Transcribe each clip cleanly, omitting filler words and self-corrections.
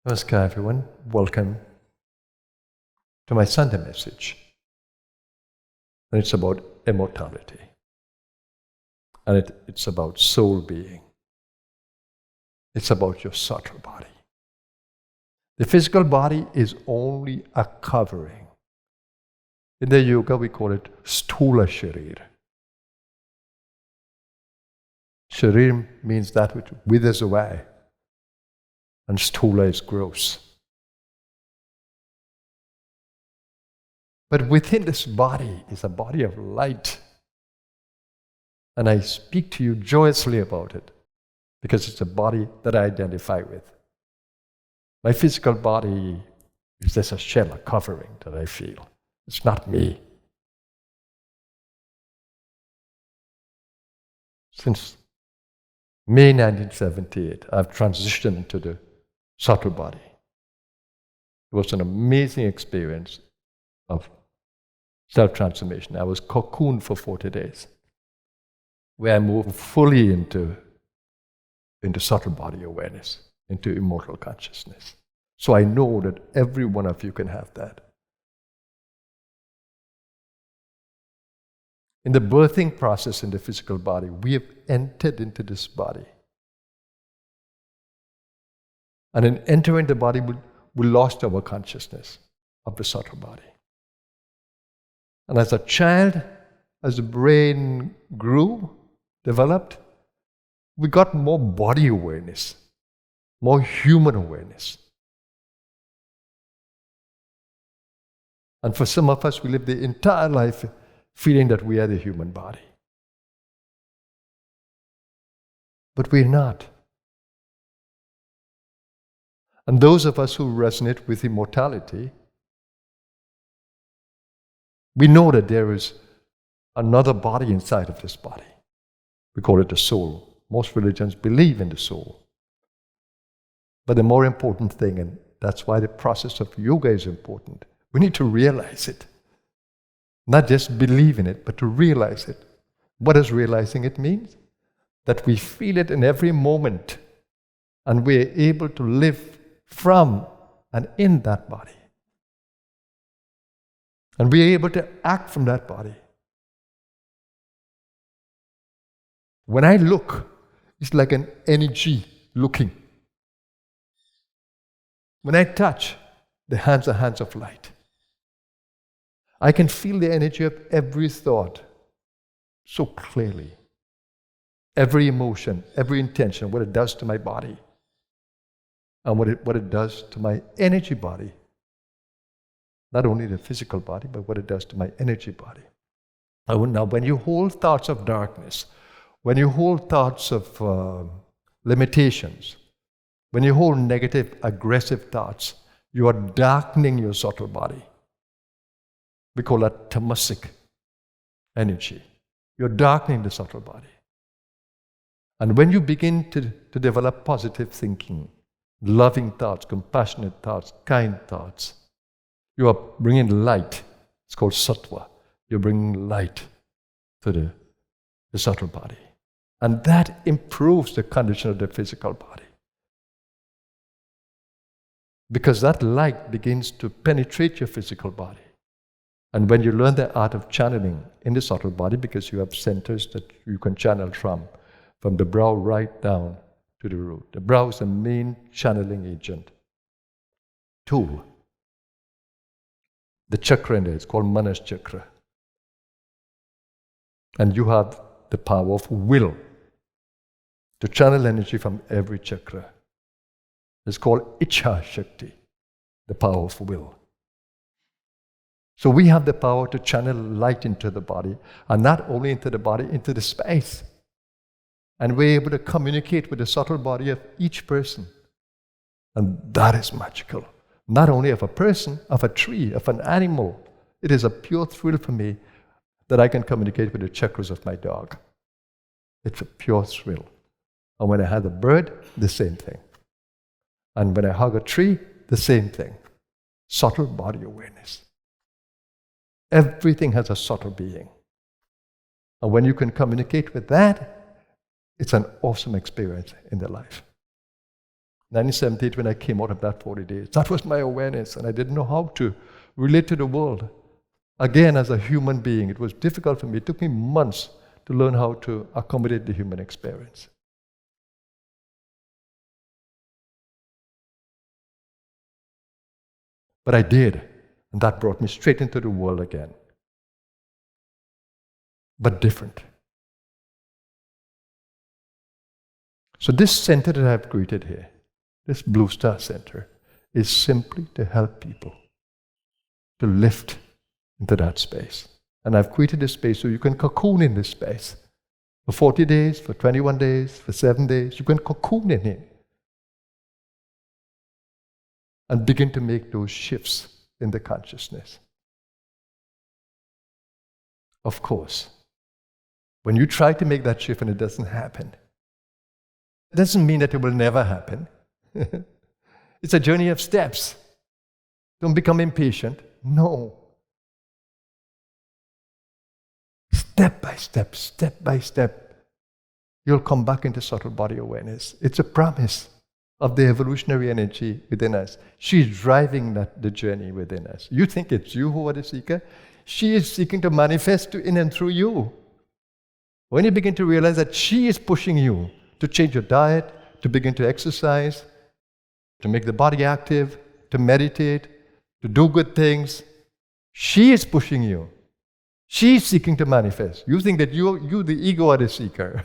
Namaskar, everyone. Welcome to my Sunday message. And it's about immortality. And it's about soul being. It's about your subtle body. The physical body is only a covering. In the yoga, we call it sthula sharir. Sharir means that which withers away. And sthula is gross. But within this body is a body of light. And I speak to you joyously about it because it's a body that I identify with. My physical body is just a shell, a covering that I feel. It's not me. Since May 1978, I've transitioned into the subtle body. It was an amazing experience of self-transformation. I was cocooned for 40 days, where I moved fully into subtle body awareness, into immortal consciousness. So I know that every one of you can have that. In the birthing process in the physical body, we have entered into this body. And in entering the body, we lost our consciousness of the subtle body. And as a child, as the brain grew, developed, we got more body awareness, more human awareness. And for some of us, we live the entire life feeling that we are the human body. But we're not. And those of us who resonate with immortality, we know that there is another body inside of this body. We call it the soul. Most religions believe in the soul. But the more important thing, and that's why the process of yoga is important, we need to realize it. Not just believe in it, but to realize it. What does realizing it mean? That we feel it in every moment, and we're able to live from and in that body. And we're able to act from that body. When I look, it's like an energy looking. When I touch, the hands are hands of light. I can feel the energy of every thought so clearly. Every emotion, every intention, what it does to my body. And what it does to my energy body. Not only the physical body, but what it does to my energy body. Now, when you hold thoughts of darkness, when you hold thoughts of limitations, when you hold negative, aggressive thoughts, you are darkening your subtle body. We call that tamasic energy. You're darkening the subtle body. And when you begin to develop positive thinking, loving thoughts, compassionate thoughts, kind thoughts, you are bringing light. It's called sattva. You're bringing light to the subtle body. And that improves the condition of the physical body. Because that light begins to penetrate your physical body. And when you learn the art of channeling in the subtle body, because you have centers that you can channel from the brow right down to the root. The brow is the main channeling agent. Tool. The chakra in there is called Manas chakra. And you have the power of will to channel energy from every chakra. It's called Ichha Shakti, the power of will. So we have the power to channel light into the body, and not only into the body, into the space. And we're able to communicate with the subtle body of each person. And that is magical. Not only of a person, of a tree, of an animal. It is a pure thrill for me that I can communicate with the chakras of my dog. It's a pure thrill. And when I hug a bird, the same thing. And when I hug a tree, the same thing. Subtle body awareness. Everything has a subtle being. And when you can communicate with that, it's an awesome experience in their life. 1978, when I came out of that 40 days, that was my awareness, and I didn't know how to relate to the world. Again, as a human being, it was difficult for me. It took me months to learn how to accommodate the human experience. But I did, and that brought me straight into the world again. But different. So this center that I've created here, this Blue Star Center, is simply to help people to lift into that space. And I've created this space so you can cocoon in this space. For 40 days, for 21 days, for 7 days, you can cocoon in it. And begin to make those shifts in the consciousness. Of course, when you try to make that shift and it doesn't happen, it doesn't mean that it will never happen. It's a journey of steps. Don't become impatient. No. Step by step, you'll come back into subtle body awareness. It's a promise of the evolutionary energy within us. She's driving the journey within us. You think it's you who are the seeker? She is seeking to manifest in and through you. When you begin to realize that she is pushing you to change your diet, to begin to exercise, to make the body active, to meditate, to do good things, she is pushing you. She's seeking to manifest. You think that you the ego, are the seeker.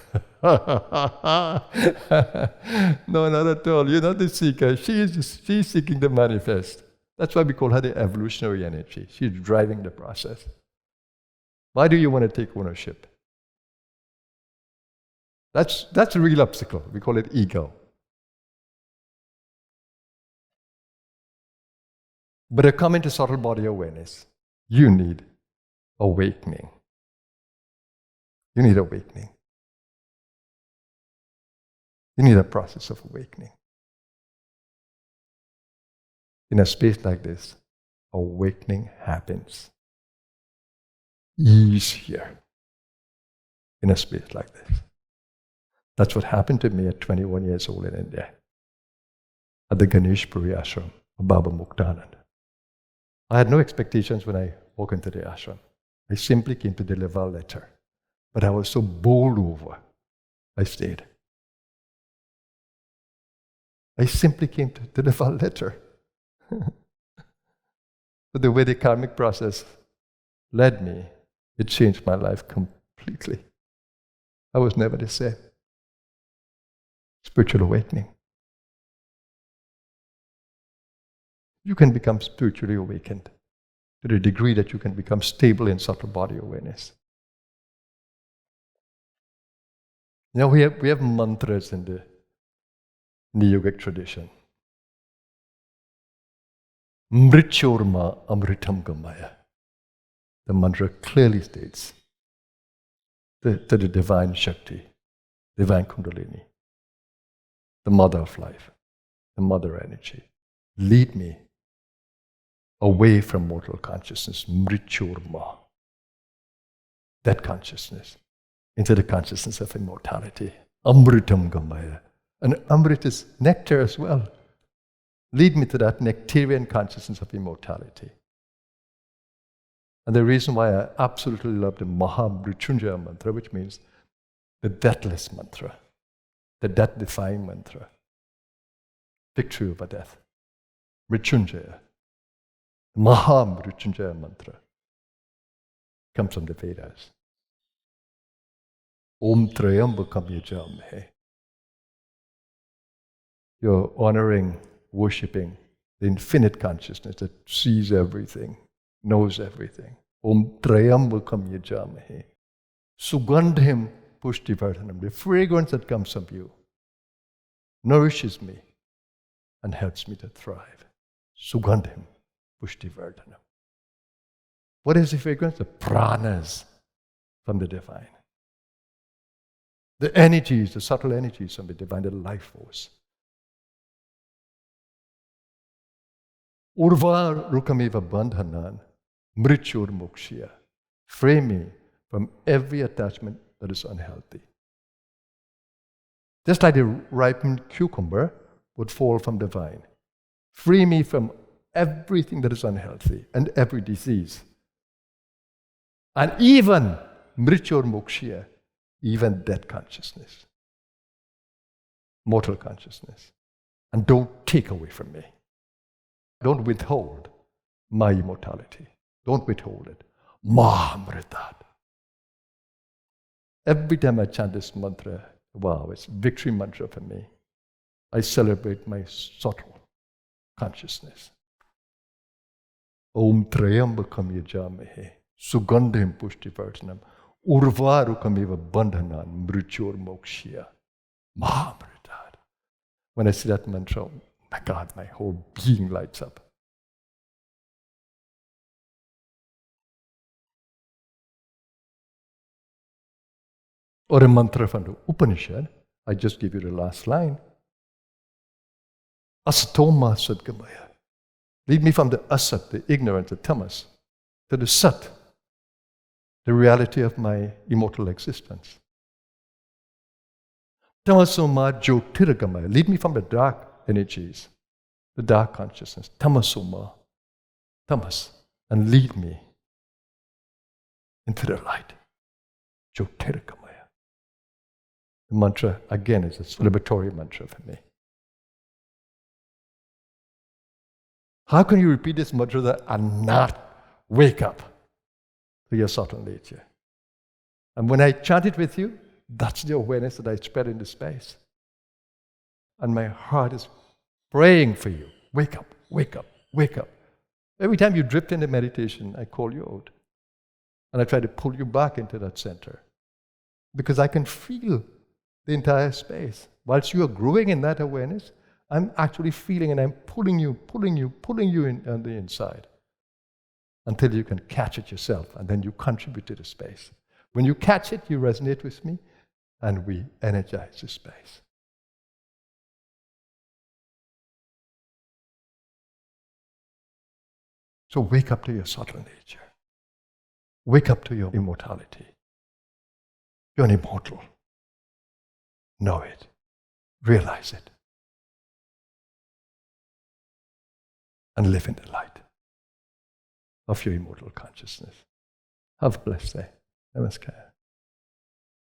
No, not at all. You're not the seeker. She's seeking to manifest. That's why we call her the evolutionary energy. She's driving the process. Why do you want to take ownership? That's a real obstacle. We call it ego. But to come into subtle body awareness, you need awakening. You need awakening. You need a process of awakening. In a space like this, awakening happens easier in a space like this. That's what happened to me at 21 years old in India, at the Ganesh Puri ashram of Baba Muktanand. I had no expectations when I walked into the ashram. I simply came to deliver a letter. But I was so bowled over, I stayed. I simply came to deliver a letter. But the way the karmic process led me, it changed my life completely. I was never the same. Spiritual awakening. You can become spiritually awakened to the degree that you can become stable in subtle body awareness. Now we have mantras in the yogic tradition. Mrityorma amritam gamaya. The mantra clearly states to the divine Shakti, divine Kundalini, the mother of life, the mother energy. Lead me away from mortal consciousness, mrityorma, that consciousness, into the consciousness of immortality. Amritam gamaya. And Amrit is nectar as well. Lead me to that nectarian consciousness of immortality. And the reason why I absolutely love the Mahamrityunjaya mantra, which means the deathless mantra, the death-defying mantra, victory over death. Mrityunjaya, Mahamrityunjaya mantra, comes from the Vedas. Om Trayambakam Yajamhe. You're honoring, worshipping the infinite consciousness that sees everything, knows everything. Om Trayambakam Yajamhe. Sugandhim Pushtivardhanam. The fragrance that comes from you nourishes me and helps me to thrive. Sugandhim Pushtivardhanam. What is the fragrance? The pranas from the divine. The energies, the subtle energies from the divine, the life force. Urva rukameva bandhanan mrityur mokshya. Free me from every attachment that is unhealthy. Just like the ripened cucumber, would fall from the vine. Free me from everything that is unhealthy and every disease. And even mrityur mokshya, even death consciousness, mortal consciousness. And don't take away from me. Don't withhold my immortality. Don't withhold it. Mahamritat. Every time I chant this mantra, wow, it's victory mantra for me. I celebrate my subtle consciousness. Om Trayambakam Yajamahe, Sugandhim Pushtivartanam, Urvarukamiva Bandhanan, Mrityur Mokshya, Mahamritat. When I say that mantra, oh my God, my whole being lights up. Or a mantra from the Upanishad, I just give you the last line. Asatoma Sadgamaya. Lead me from the asat, the ignorant, the tamas, to the sat, the reality of my immortal existence. Tamasoma Jyotirgamaya. Lead me from the dark energies, the dark consciousness. Tamasoma, tamas, and lead me into the light. Jyotirgamaya. The mantra, again, is a celebratory mantra for me. How can you repeat this mantra and not wake up to your subtle nature? And when I chant it with you, that's the awareness that I spread into space. And my heart is praying for you. Wake up, wake up, wake up. Every time you drift into meditation, I call you out. And I try to pull you back into that center. Because I can feel the entire space. Whilst you are growing in that awareness, I'm actually feeling and I'm pulling you in on the inside until you can catch it yourself, and then you contribute to the space. When you catch it, you resonate with me, and we energize the space. So wake up to your subtle nature. Wake up to your immortality. You're an immortal. Know it. Realize it. And live in the light of your immortal consciousness. Have a blessed day. Namaskar.